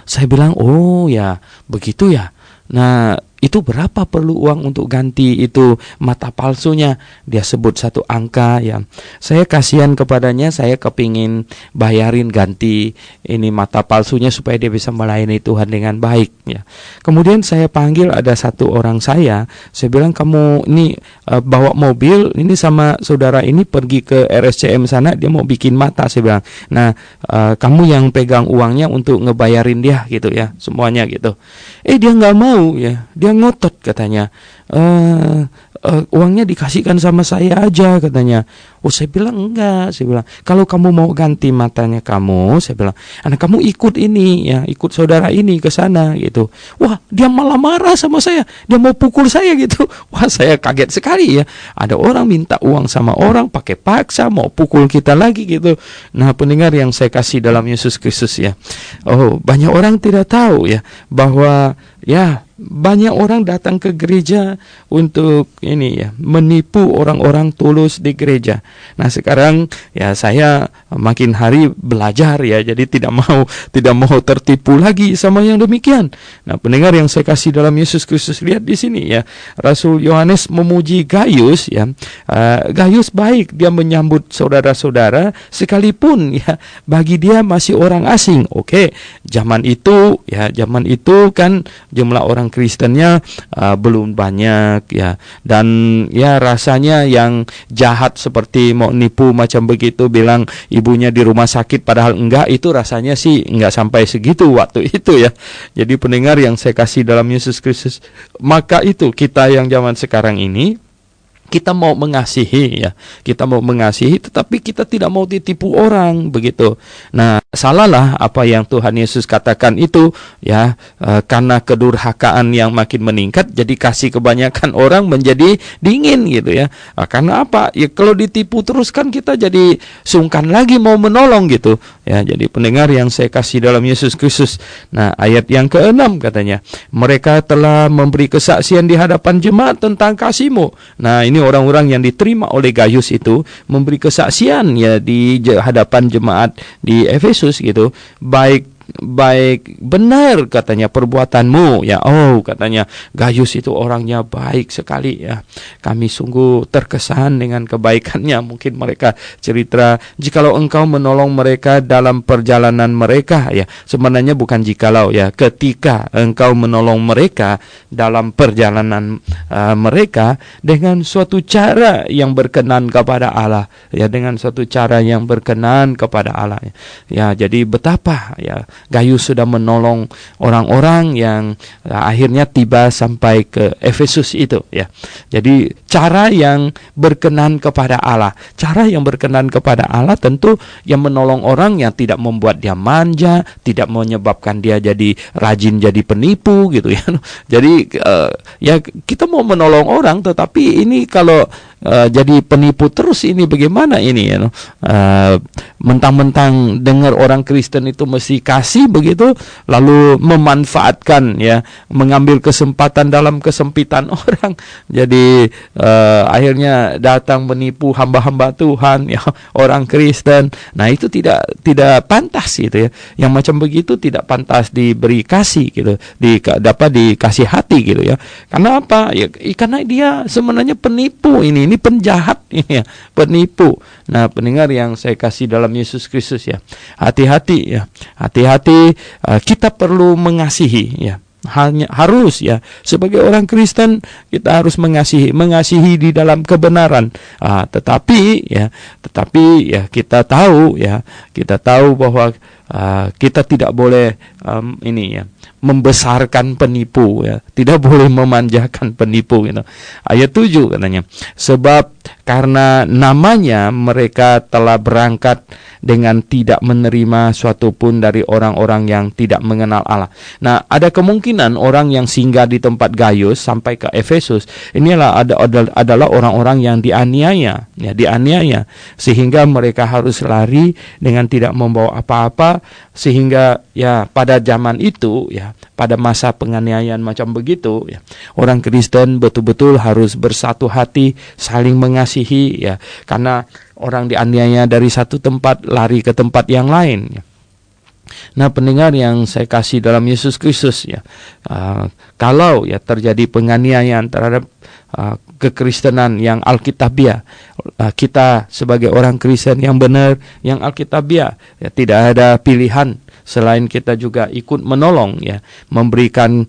saya bilang, oh ya begitu ya. Nah, itu berapa perlu uang untuk ganti itu mata palsunya? Dia sebut satu angka ya. Saya kasihan kepadanya, saya kepingin bayarin ganti ini mata palsunya supaya dia bisa melayani Tuhan dengan baik ya. Kemudian saya panggil ada satu orang saya bilang, kamu ini bawa mobil ini sama saudara ini pergi ke RSCM sana, dia mau bikin mata. Saya bilang, nah kamu yang pegang uangnya untuk ngebayarin dia gitu ya, semuanya gitu. Dia nggak mau ya, dia ngotot katanya, uangnya dikasihkan sama saya aja katanya. Oh, saya bilang enggak. Saya bilang, kalau kamu mau ganti matanya kamu, saya bilang, anak kamu ikut ini ya, ikut saudara ini ke sana gitu. Wah, dia malah marah sama saya, dia mau pukul saya gitu. Wah, saya kaget sekali ya. Ada orang minta uang sama orang pakai paksa, mau pukul kita lagi gitu. Nah, pendengar yang saya kasih dalam Yesus Kristus ya. Oh, banyak orang tidak tahu ya bahwa ya banyak orang datang ke gereja untuk ini ya, menipu orang-orang tulus di gereja. Nah sekarang ya saya makin hari belajar ya, jadi tidak mau tertipu lagi sama yang demikian. Nah pendengar yang saya kasih dalam Yesus Kristus, lihat di sini ya, Rasul Yohanes memuji Gaius ya. Gaius baik, dia menyambut saudara-saudara sekalipun ya bagi dia masih orang asing. Oke, zaman itu kan jumlah orang Kristennya belum banyak ya, dan ya rasanya yang jahat seperti mau nipu macam begitu, bilang ibunya di rumah sakit padahal enggak, itu rasanya sih enggak sampai segitu waktu itu ya. Jadi pendengar yang saya kasih dalam Yesus Kristus, maka itu kita yang zaman sekarang ini, kita mau mengasihi ya, kita mau mengasihi, tetapi kita tidak mau ditipu orang begitu. Nah, salahlah apa yang Tuhan Yesus katakan itu ya, karena kedurhakaan yang makin meningkat, jadi kasih kebanyakan orang menjadi dingin gitu ya. Karena apa? Ya kalau ditipu terus kan kita jadi sungkan lagi mau menolong gitu. Ya, jadi pendengar yang saya kasih dalam Yesus Kristus. Nah, ayat yang ke-6 katanya, mereka telah memberi kesaksian di hadapan jemaat tentang kasih-Mu. Nah, ini orang-orang yang diterima oleh Gaius itu memberi kesaksian ya di hadapan jemaat di Efesus gitu, baik benar katanya perbuatanmu ya. Oh katanya Gaius itu orangnya baik sekali ya, kami sungguh terkesan dengan kebaikannya. Mungkin mereka cerita, jikalau engkau menolong mereka dalam perjalanan mereka ya, sebenarnya bukan jikalau ya, ketika engkau menolong mereka dalam perjalanan mereka dengan suatu cara yang berkenan kepada Allah ya, dengan suatu cara yang berkenan kepada Allah ya. Jadi betapa ya Gaius sudah menolong orang-orang yang akhirnya tiba sampai ke Efesus itu ya. Jadi cara yang berkenan kepada Allah, cara yang berkenan kepada Allah tentu yang menolong orang yang tidak membuat dia manja, tidak menyebabkan dia jadi rajin jadi penipu gitu ya. Jadi ya kita mau menolong orang, tetapi ini kalau jadi penipu terus, ini bagaimana ini ya? Mentang-mentang dengar orang Kristen itu mesti kasih begitu, lalu memanfaatkan ya, mengambil kesempatan dalam kesempitan orang. Jadi akhirnya datang menipu hamba-hamba Tuhan ya, orang Kristen. Nah itu tidak pantas gitu ya. Yang macam begitu tidak pantas diberi kasih gitu, dapat dikasih hati gitu ya. Karena apa? Ya, karena dia sebenarnya penipu, ini penjahat ini ya, penipu. Nah pendengar yang saya kasih dalam Yesus Kristus ya, hati-hati ya, hati-hati, kita perlu mengasihi ya. Harus ya, sebagai orang Kristen kita harus mengasihi di dalam kebenaran. Tetapi ya kita tahu bahwa kita tidak boleh ini ya, membesarkan penipu ya, tidak boleh memanjakan penipu gitu. Ayat 7 katanya, sebab karena namanya mereka telah berangkat dengan tidak menerima suatu pun dari orang-orang yang tidak mengenal Allah. Nah, ada kemungkinan orang yang singgah di tempat Gaius sampai ke Efesus inilah adalah orang-orang yang dianiaya sehingga mereka harus lari dengan tidak membawa apa-apa, sehingga ya pada zaman itu ya, pada masa penganiayaan macam begitu ya, orang Kristen betul-betul harus bersatu hati, saling mengasihi ya, karena orang dianiaya dari satu tempat lari ke tempat yang lain ya. Nah pendengar yang saya kasih dalam Yesus Kristus ya, kalau ya terjadi penganiayaan terhadap kekristenan yang alkitabiah, kita sebagai orang Kristen yang benar, yang alkitabiah ya, tidak ada pilihan selain kita juga ikut menolong ya, memberikan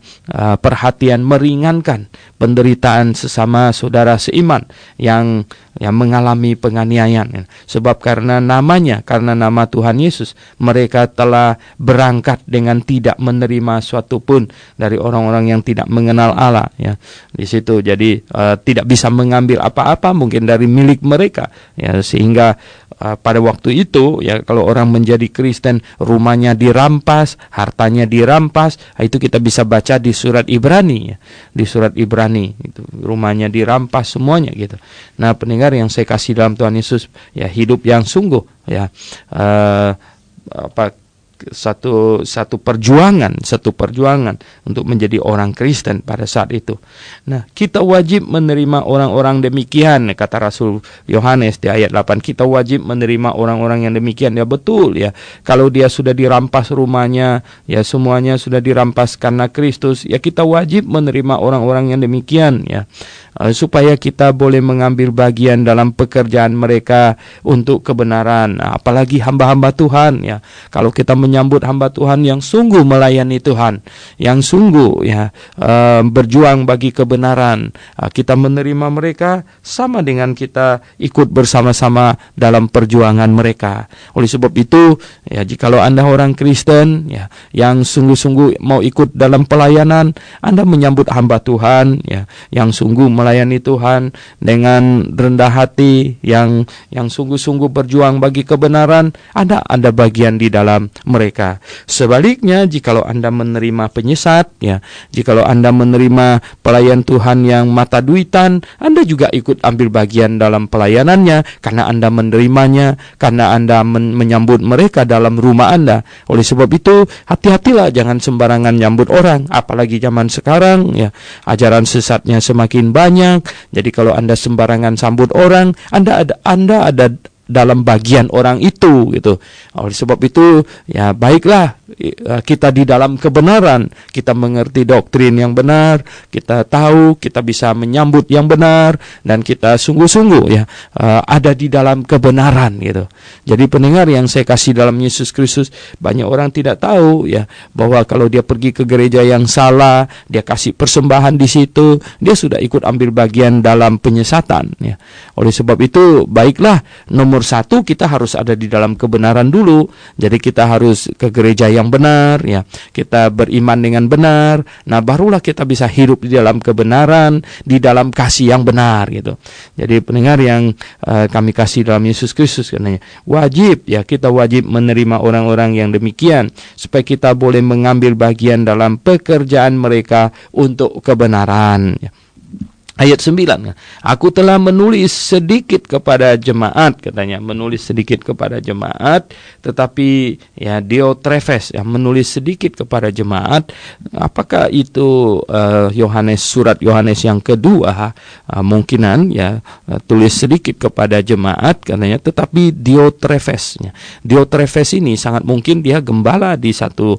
perhatian, meringankan penderitaan sesama saudara seiman yang mengalami penganiayaan ya. Sebab karena nama Tuhan Yesus, mereka telah berangkat dengan tidak menerima suatu pun dari orang-orang yang tidak mengenal Allah ya. Di situ jadi tidak bisa mengambil apa-apa mungkin dari milik mereka ya, sehingga pada waktu itu ya, kalau orang menjadi Kristen, rumahnya dirampas, hartanya dirampas. Itu kita bisa baca di surat Ibrani ya. Di surat Ibrani itu rumahnya dirampas semuanya gitu. Nah pendengar yang saya kasih dalam Tuhan Yesus ya, hidup yang sungguh ya, satu perjuangan untuk menjadi orang Kristen pada saat itu. Nah, kita wajib menerima orang-orang demikian, kata Rasul Yohanes di ayat 8. Kita wajib menerima orang-orang yang demikian. Ya betul ya. Kalau dia sudah dirampas rumahnya, ya semuanya sudah dirampas karena Kristus, ya kita wajib menerima orang-orang yang demikian ya. Supaya kita boleh mengambil bagian dalam pekerjaan mereka untuk kebenaran. Apalagi hamba-hamba Tuhan ya. Kalau kita menyambut hamba Tuhan yang sungguh melayani Tuhan, yang sungguh ya berjuang bagi kebenaran, kita menerima mereka sama dengan kita ikut bersama-sama dalam perjuangan mereka. Oleh sebab itu ya, jikalau Anda orang Kristen ya yang sungguh-sungguh mau ikut dalam pelayanan, Anda menyambut hamba Tuhan ya yang sungguh melayani Tuhan dengan rendah hati, yang sungguh-sungguh berjuang bagi kebenaran, Anda ada bagian di dalam mereka. Sebaliknya, jikalau Anda menerima penyesat ya, jikalau Anda menerima pelayan Tuhan yang mata duitan, Anda juga ikut ambil bagian dalam pelayanannya karena Anda menerimanya, karena Anda menyambut mereka dalam rumah Anda. Oleh sebab itu, hati-hatilah jangan sembarangan nyambut orang, apalagi zaman sekarang ya, ajaran sesatnya semakin banyak. Jadi kalau Anda sembarangan sambut orang, Anda ada dalam bagian orang itu gitu. Oleh sebab itu ya baiklah kita di dalam kebenaran, kita mengerti doktrin yang benar, kita tahu, kita bisa menyambut yang benar, dan kita sungguh-sungguh ya ada di dalam kebenaran gitu. Jadi pendengar yang saya kasih dalam Yesus Kristus, banyak orang tidak tahu ya bahwa kalau dia pergi ke gereja yang salah, dia kasih persembahan di situ, dia sudah ikut ambil bagian dalam penyesatan ya. Oleh sebab itu baiklah, nomor satu kita harus ada di dalam kebenaran dulu. Jadi kita harus ke gereja yang benar ya, kita beriman dengan benar. Nah barulah kita bisa hidup di dalam kebenaran, di dalam kasih yang benar gitu. Jadi pendengar yang kami kasih dalam Yesus Kristus, katanya wajib ya, kita wajib menerima orang-orang yang demikian supaya kita boleh mengambil bagian dalam pekerjaan mereka untuk kebenaran ya. Ayat 9, aku telah menulis sedikit kepada jemaat, katanya menulis sedikit kepada jemaat, tetapi ya Diotrefes yang menulis sedikit kepada jemaat. Apakah itu surat Yohanes yang kedua? Mungkinan ya tulis sedikit kepada jemaat katanya, tetapi Diotrefes ini sangat mungkin dia gembala di satu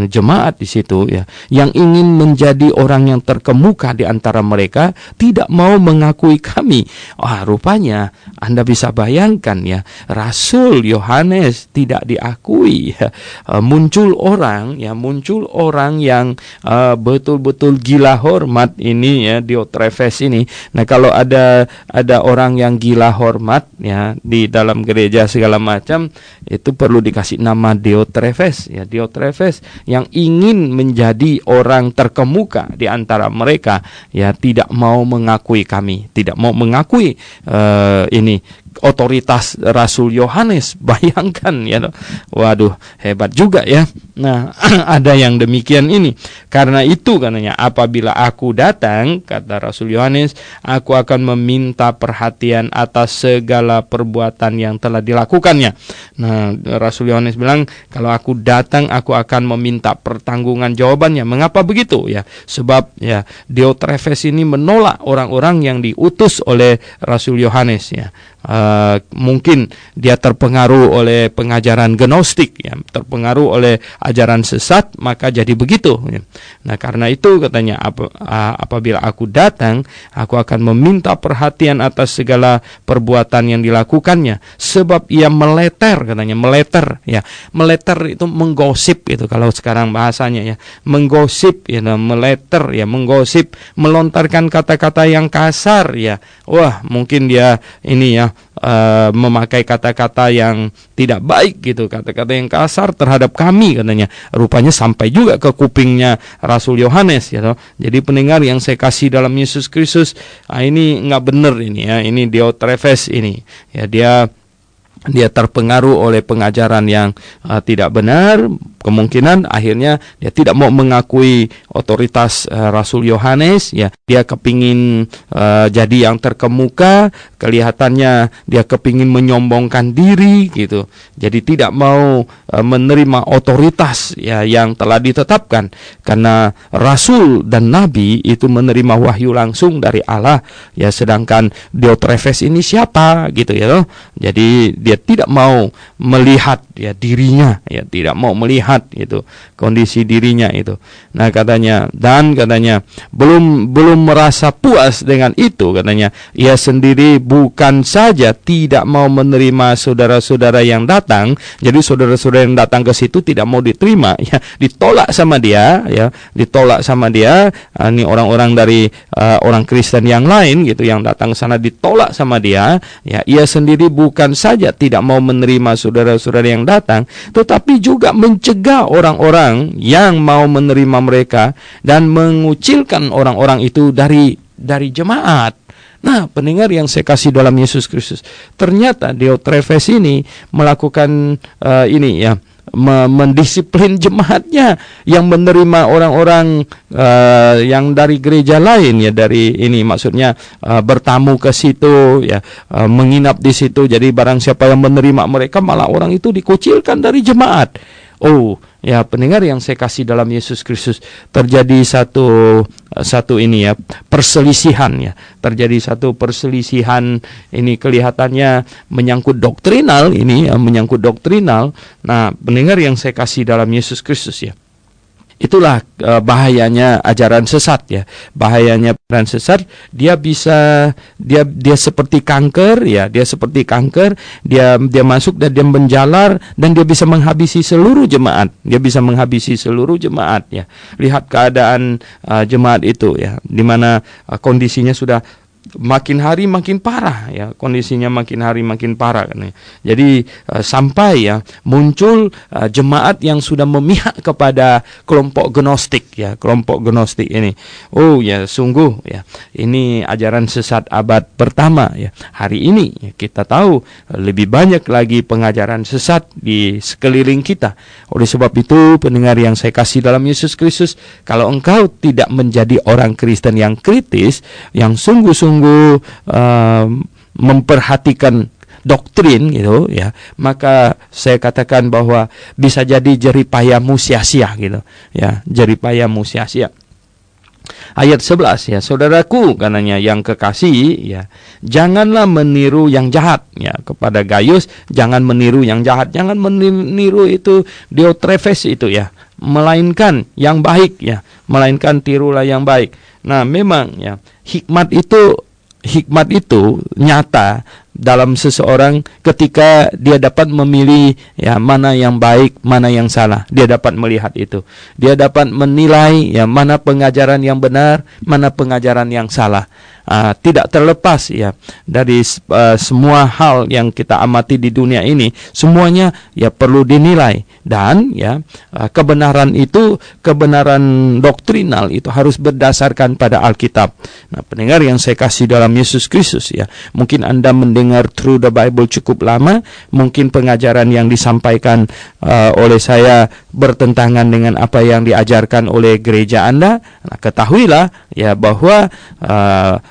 jemaat di situ ya, yang ingin menjadi orang yang terkemuka di antara mereka, tidak mau mengakui kami. Rupanya Anda bisa bayangkan ya, Rasul Yohanes tidak diakui. Muncul orang yang betul-betul gila hormat ini ya, Diotrefes ini. Nah, kalau ada orang yang gila hormat ya di dalam gereja segala macam, itu perlu dikasih nama Diotrefes ya. Diotrefes yang ingin menjadi orang terkemuka di antara mereka ya, tidak mau mengakui kami, tidak mau mengakui ini otoritas Rasul Yohanes. Bayangkan ya, waduh hebat juga ya. Nah ada yang demikian ini. Karena itu katanya, apabila aku datang, kata Rasul Yohanes, aku akan meminta perhatian atas segala perbuatan yang telah dilakukannya. Nah Rasul Yohanes bilang, kalau aku datang aku akan meminta pertanggungan jawabannya. Mengapa begitu ya? Sebab ya Diotrefes ini menolak orang-orang yang diutus oleh Rasul Yohanes ya. Mungkin dia terpengaruh oleh pengajaran gnostik ya, terpengaruh oleh ajaran sesat, maka jadi begitu ya. Nah karena itu katanya, apabila aku datang, aku akan meminta perhatian atas segala perbuatan yang dilakukannya, sebab ia meleter, katanya meleter ya. Meleter itu menggosip itu kalau sekarang bahasanya ya, menggosip ya, meleter ya, menggosip, melontarkan kata-kata yang kasar ya. Wah mungkin dia ini ya memakai kata-kata yang tidak baik gitu, kata-kata yang kasar terhadap kami katanya. Rupanya sampai juga ke kupingnya Rasul Yohanes ya. Jadi pendengar yang saya kasih dalam Yesus Kristus, ini nggak benar ini ya, ini Diotrefes ini ya, dia terpengaruh oleh pengajaran yang tidak benar. Kemungkinan akhirnya dia tidak mau mengakui otoritas Rasul Yohanes ya. Dia kepingin jadi yang terkemuka, kelihatannya dia kepingin menyombongkan diri gitu. Jadi tidak mau menerima otoritas ya yang telah ditetapkan, karena rasul dan nabi itu menerima wahyu langsung dari Allah ya, sedangkan Diotrefes ini siapa gitu ya. Jadi dia tidak mau melihat ya dirinya, ya tidak mau melihat itu kondisi dirinya itu. Nah katanya belum merasa puas dengan itu, katanya ia sendiri bukan saja tidak mau menerima saudara-saudara yang datang. Jadi saudara-saudara yang datang ke situ tidak mau diterima ya, ditolak sama dia ya, ditolak sama dia. Ini orang-orang dari orang Kristen yang lain gitu yang datang ke sana ditolak sama dia ya. Ia sendiri bukan saja tidak mau menerima saudara-saudara yang datang, tetapi juga mencegah orang-orang yang mau menerima mereka dan mengucilkan orang-orang itu dari jemaat. Nah, pendengar yang saya kasih dalam Yesus Kristus, ternyata Diotrefes ini melakukan mendisiplin jemaatnya yang menerima orang-orang yang dari gereja lain ya, dari ini maksudnya bertamu ke situ ya, menginap di situ. Jadi barang siapa yang menerima mereka, malah orang itu dikucilkan dari jemaat. Oh ya, pendengar yang saya kasih dalam Yesus Kristus, terjadi satu ini ya, perselisihan ya. Terjadi satu perselisihan ini, kelihatannya menyangkut doktrinal ini ya, menyangkut doktrinal. Nah, pendengar yang saya kasih dalam Yesus Kristus ya, itulah bahayanya ajaran sesat ya. Bahayanya ajaran sesat, dia seperti kanker ya, dia seperti kanker, dia masuk dan dia menjalar dan dia bisa menghabisi seluruh jemaat. Dia bisa menghabisi seluruh jemaat ya. Lihat keadaan jemaat itu ya, di mana kondisinya sudah makin hari makin parah ya, kondisinya makin hari makin parah kan ya. Jadi sampai ya muncul jemaat yang sudah memihak kepada kelompok gnostik ya, kelompok gnostik ini. Oh ya, sungguh ya, ini ajaran sesat abad pertama ya. Hari ini ya, kita tahu lebih banyak lagi pengajaran sesat di sekeliling kita. Oleh sebab itu, pendengar yang saya kasih dalam Yesus Kristus, kalau engkau tidak menjadi orang Kristen yang kritis, yang sungguh-sungguh memperhatikan doktrin gitu ya, maka saya katakan bahwa bisa jadi jeripayamu sia-sia gitu ya, jeripayamu sia-sia. Ayat 11 ya, saudaraku katanya yang kekasih ya, janganlah meniru yang jahat ya. Kepada Gaius, jangan meniru yang jahat, jangan meniru itu Diotrefes itu ya, melainkan yang baik ya, melainkan tirulah yang baik. Nah, memang ya, hikmat itu nyata dalam seseorang ketika dia dapat memilih ya, mana yang baik, mana yang salah. Dia dapat melihat itu. Dia dapat menilai ya, mana pengajaran yang benar, mana pengajaran yang salah. Tidak terlepas ya dari semua hal yang kita amati di dunia ini, semuanya ya perlu dinilai, dan ya kebenaran itu, kebenaran doktrinal itu harus berdasarkan pada Alkitab. Nah, pendengar yang saya kasih dalam Yesus Kristus ya, mungkin Anda mendengar Through the Bible cukup lama, mungkin pengajaran yang disampaikan oleh saya bertentangan dengan apa yang diajarkan oleh gereja Anda. Nah, ketahuilah ya bahwa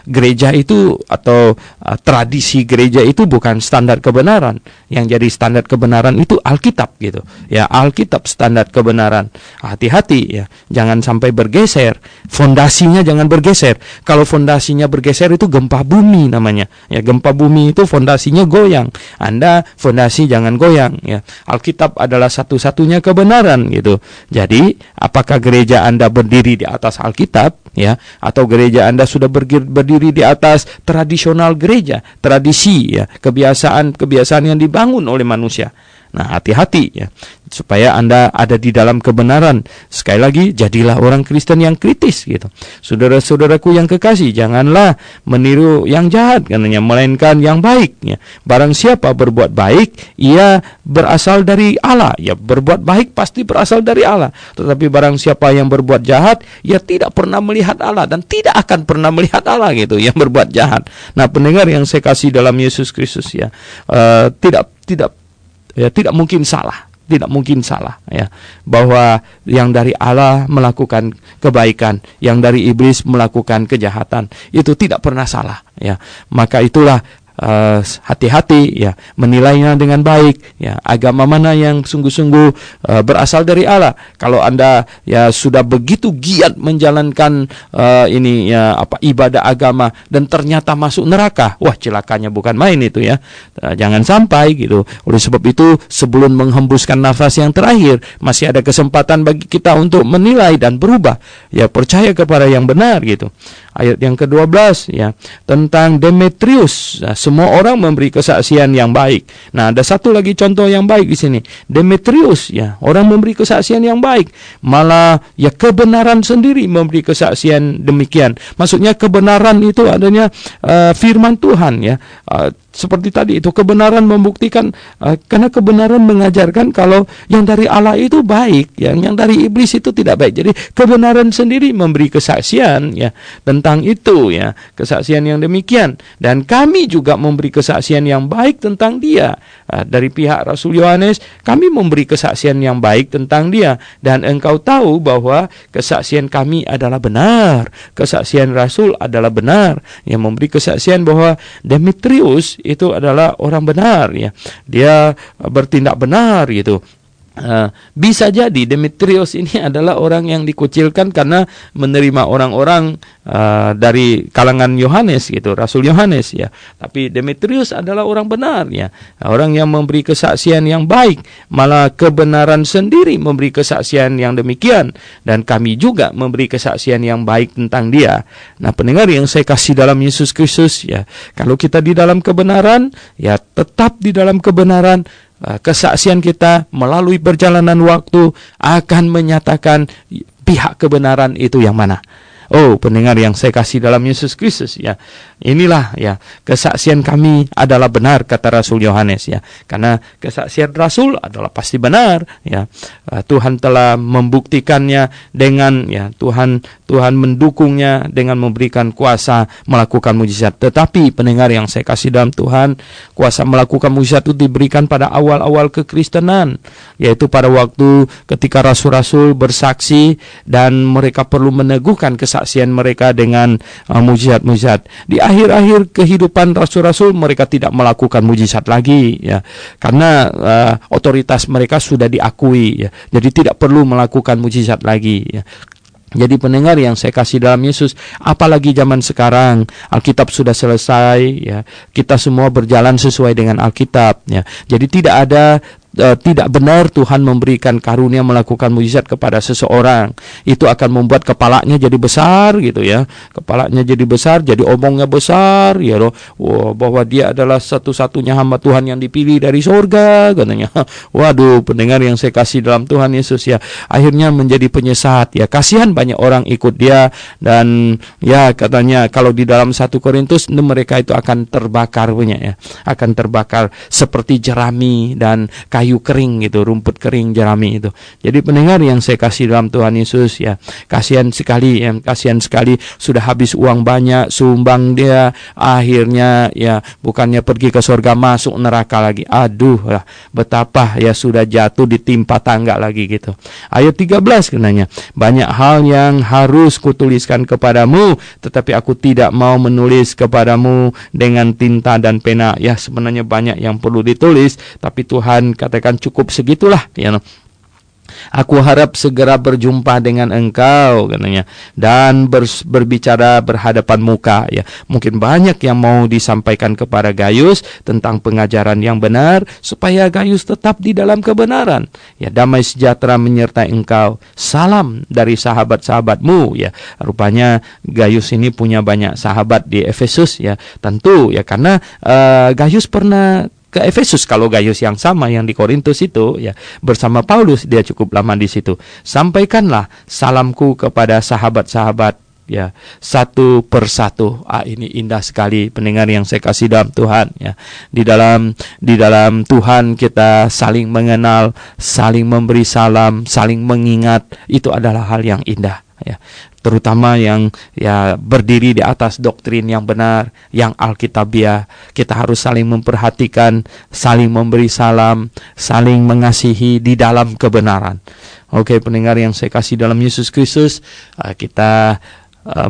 gereja itu atau tradisi gereja itu bukan standar kebenaran. Yang jadi standar kebenaran itu Alkitab gitu. Ya, Alkitab standar kebenaran. Hati-hati ya, jangan sampai bergeser. Fondasinya jangan bergeser. Kalau fondasinya bergeser itu gempa bumi namanya. Ya, gempa bumi itu fondasinya goyang. Anda fondasi jangan goyang ya. Alkitab adalah satu-satunya kebenaran gitu. Jadi, apakah gereja Anda berdiri di atas Alkitab ya, atau gereja Anda sudah berdiri di atas tradisional gereja, tradisi ya, kebiasaan yang dibangun oleh manusia. Nah, hati-hati ya, supaya Anda ada di dalam kebenaran. Sekali lagi, jadilah orang Kristen yang kritis gitu. Saudara-saudaraku yang kekasih, janganlah meniru yang jahat katanya, melainkan yang baik ya. Barang siapa berbuat baik, ia berasal dari Allah ya. Berbuat baik pasti berasal dari Allah. Tetapi barang siapa yang berbuat jahat, ia tidak pernah melihat Allah dan tidak akan pernah melihat Allah gitu, yang berbuat jahat. Nah, pendengar yang saya kasih dalam Yesus Kristus ya, tidak mungkin salah. Tidak mungkin salah ya, bahwa yang dari Allah melakukan kebaikan, yang dari iblis melakukan kejahatan, itu tidak pernah salah ya. Maka itulah hati-hati ya, menilainya dengan baik ya, agama mana yang sungguh-sungguh berasal dari Allah. Kalau Anda ya sudah begitu giat menjalankan ibadah agama dan ternyata masuk neraka, wah celakanya bukan main itu ya. Jangan sampai gitu. Oleh sebab itu, sebelum menghembuskan nafas yang terakhir, masih ada kesempatan bagi kita untuk menilai dan berubah ya, percaya kepada yang benar gitu. Ayat yang ke-12 ya, tentang Demetrius. Nah, semua orang memberi kesaksian yang baik. Nah, ada satu lagi contoh yang baik di sini. Demetrius ya, orang memberi kesaksian yang baik. Malah ya kebenaran sendiri memberi kesaksian demikian. Maksudnya kebenaran itu adanya firman Tuhan ya. Seperti tadi itu, kebenaran membuktikan, karena kebenaran mengajarkan kalau yang dari Allah itu baik, yang dari iblis itu tidak baik. Jadi kebenaran sendiri memberi kesaksian ya tentang itu ya, kesaksian yang demikian. Dan kami juga memberi kesaksian yang baik tentang dia. Dari pihak Rasul Yohanes, kami memberi kesaksian yang baik tentang dia. Dan engkau tahu bahwa kesaksian kami adalah benar, kesaksian Rasul adalah benar. Yang memberi kesaksian bahwa Demetrius itu adalah orang benar ya, dia bertindak benar gitu. Bisa jadi Demetrius ini adalah orang yang dikucilkan karena menerima orang-orang dari kalangan Yohanes gitu, Rasul Yohanes ya. Tapi Demetrius adalah orang benar ya, orang yang memberi kesaksian yang baik, malah kebenaran sendiri memberi kesaksian yang demikian, dan kami juga memberi kesaksian yang baik tentang dia. Nah, pendengar yang saya kasih dalam Yesus Kristus ya, kalau kita di dalam kebenaran ya, tetap di dalam kebenaran, kesaksian kita melalui perjalanan waktu akan menyatakan pihak kebenaran itu yang mana. Oh, pendengar yang saya kasih dalam Yesus Kristus ya, inilah ya, kesaksian kami adalah benar, kata Rasul Yohanes ya. Karena kesaksian Rasul adalah pasti benar ya. Tuhan telah membuktikannya dengan ya, Tuhan mendukungnya dengan memberikan kuasa melakukan mujizat. Tetapi pendengar yang saya kasih dalam Tuhan, kuasa melakukan mujizat itu diberikan pada awal-awal kekristenan, yaitu pada waktu ketika rasul-rasul bersaksi dan mereka perlu meneguhkan kesaksian mereka dengan mujizat-mujizat. Di akhir-akhir kehidupan rasul-rasul, mereka tidak melakukan mujizat lagi ya, karena otoritas mereka sudah diakui ya. Jadi tidak perlu melakukan mujizat lagi ya. Jadi pendengar yang saya kasih dalam Yesus, apalagi zaman sekarang, Alkitab sudah selesai ya. Kita semua berjalan sesuai dengan Alkitab ya. Jadi tidak benar Tuhan memberikan karunia melakukan mujizat kepada seseorang. Itu akan membuat kepalanya jadi besar gitu ya. Kepalanya jadi besar, jadi omongnya besar ya loh. Bahwa dia adalah satu-satunya hamba Tuhan yang dipilih dari surga katanya. Waduh, pendengar yang saya kasih dalam Tuhan Yesus ya, akhirnya menjadi penyesat ya. Kasihan banyak orang ikut dia, dan ya katanya kalau di dalam 1 Korintus mereka itu akan terbakar punya ya. Akan terbakar seperti jerami dan kayu kering gitu, rumput kering, jerami itu. Jadi pendengar yang saya kasih dalam Tuhan Yesus ya, kasihan sekali sudah habis uang banyak, sumbang dia, akhirnya ya bukannya pergi ke surga masuk neraka lagi. Aduh lah, betapa ya sudah jatuh ditimpa tangga lagi gitu. Ayat 13 katanya, banyak hal yang harus kutuliskan kepadamu, tetapi aku tidak mau menulis kepadamu dengan tinta dan pena. Ya sebenarnya banyak yang perlu ditulis, tapi Tuhan katakan cukup segitulah ya. Aku harap segera berjumpa dengan engkau katanya, dan berbicara berhadapan muka ya. Mungkin banyak yang mau disampaikan kepada Gaius tentang pengajaran yang benar, supaya Gaius tetap di dalam kebenaran ya. Damai sejahtera menyertai engkau, salam dari sahabat-sahabatmu ya. Rupanya Gaius ini punya banyak sahabat di Efesus ya. Tentu ya, karena Gaius pernah ke Efesus. Kalau Gaius yang sama yang di Korintus itu ya, bersama Paulus dia cukup lama di situ. Sampaikanlah salamku kepada sahabat-sahabat ya, satu persatu. Ini indah sekali pendengar yang saya kasih dalam Tuhan ya. Di dalam Tuhan kita saling mengenal, saling memberi salam, saling mengingat. Itu adalah hal yang indah ya. Terutama yang ya berdiri di atas doktrin yang benar, yang alkitabiah. Kita harus saling memperhatikan, saling memberi salam, saling mengasihi di dalam kebenaran. Oke, pendengar yang saya kasih dalam Yesus Kristus, kita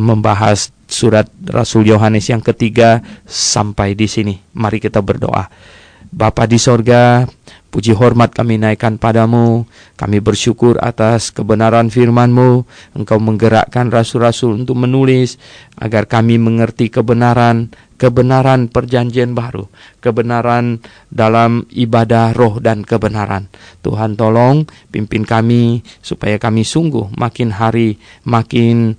membahas surat Rasul Yohanes yang ketiga sampai di sini. Mari kita berdoa. Bapa di sorga, puji hormat kami naikkan padamu. Kami bersyukur atas kebenaran firman-Mu. Engkau menggerakkan rasul-rasul untuk menulis agar kami mengerti kebenaran perjanjian baru, kebenaran dalam ibadah roh dan kebenaran. Tuhan tolong pimpin kami supaya kami sungguh makin hari makin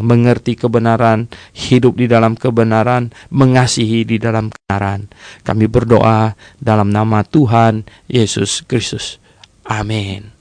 mengerti kebenaran, hidup di dalam kebenaran, mengasihi di dalam kebenaran. Kami berdoa dalam nama Tuhan Yesus Kristus. Amin.